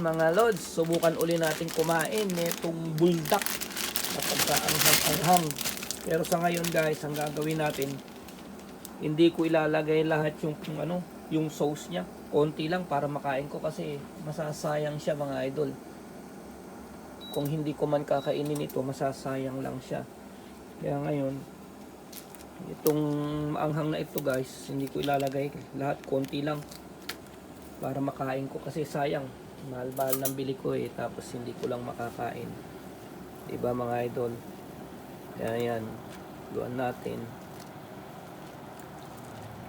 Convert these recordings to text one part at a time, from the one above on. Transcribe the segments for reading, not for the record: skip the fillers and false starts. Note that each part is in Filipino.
Mga lods, subukan uli natin kumain nitong buldak na pagkaanghang-anghang. Pero sa ngayon guys, ang gagawin natin, hindi ko ilalagay lahat yung sauce niya. Konti lang para makain ko kasi masasayang siya mga idol. Kung hindi ko man kakainin ito, masasayang lang siya. Kaya ngayon, itong maanghang na ito guys, hindi ko ilalagay lahat, konti lang para makain ko kasi sayang. Mahal-mahal ng bili ko tapos hindi ko lang makakain. Diba mga idol? Kaya yan, luan natin.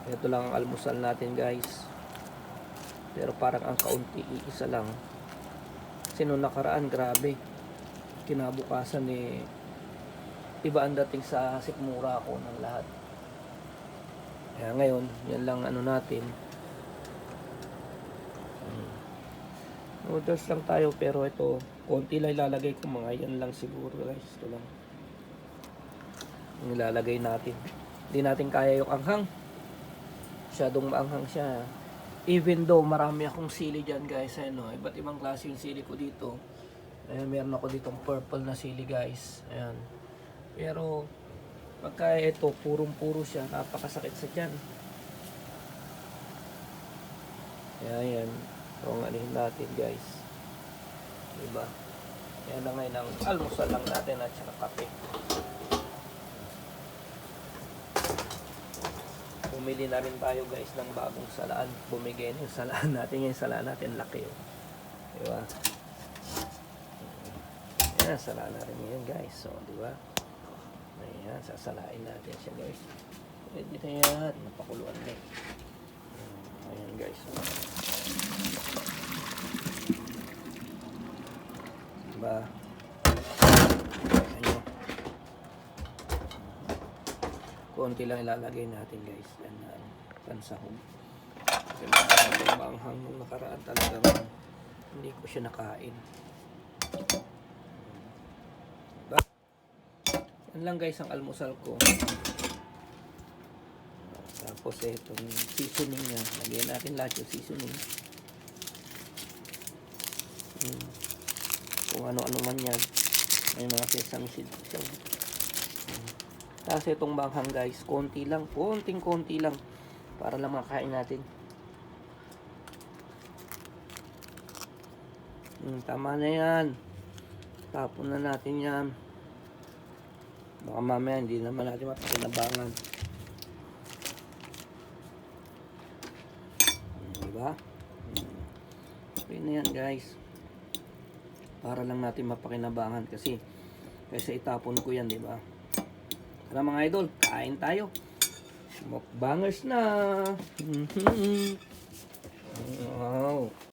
Ito lang ang almusal natin guys. Pero parang ang kaunti, isa lang. Kasi nung nakaraan, grabe. Kinabukasan iba ang dating sa sikmura ko ng lahat. Kaya ngayon, yan lang natin. Noodles lang tayo pero ito konti lang ilalagay ko, mga yan lang siguro guys. Ito lang nilalagay natin. Hindi natin kaya yung anghang, masyadong maanghang siya. Even though marami akong sili dyan guys, iba't ibang klase yung sili ko dito. Ayan, meron ako ditong purple na sili guys. Ayan. Pero pagka ito purong-puro siya, napakasakit sa tiyan. Ayan. So, alihin natin guys. Diba? Yan na ngayon ang almusal lang natin at saka kape. Bumili na rin tayo guys ng bagong salaan. Bumigay na yung salaan natin. Yung salaan natin laki. Diba? Ayan, salaan na rin yan guys. So, diba? Ayan, sasalain natin siya guys. Pwede na yan. Napakuluan na. Ayan guys. Diba? Ayan. Konti lang ilalagay natin guys. Yan na. Pansahog. Kasi maanghang nung nakaraan talaga. Hindi ko siya nakain. Diba? Yan lang guys ang almusal ko. Tapos itong seasoning niya. Lagyan natin lahat yung seasoning. Kung ano-ano man yan. May mga sesame seeds siya. Tapos itong banghang guys, konti lang, konting-konti lang para lang makain natin. Tama na yan. Tapon na natin yan. Baka mamaya hindi naman natin mapakinabangan. Diba? Okay na yan guys. Para lang natin mapakinabangan kasi itapon ko yan, di ba? Tara mga idol, kain tayo. Mukbangers na. Wow.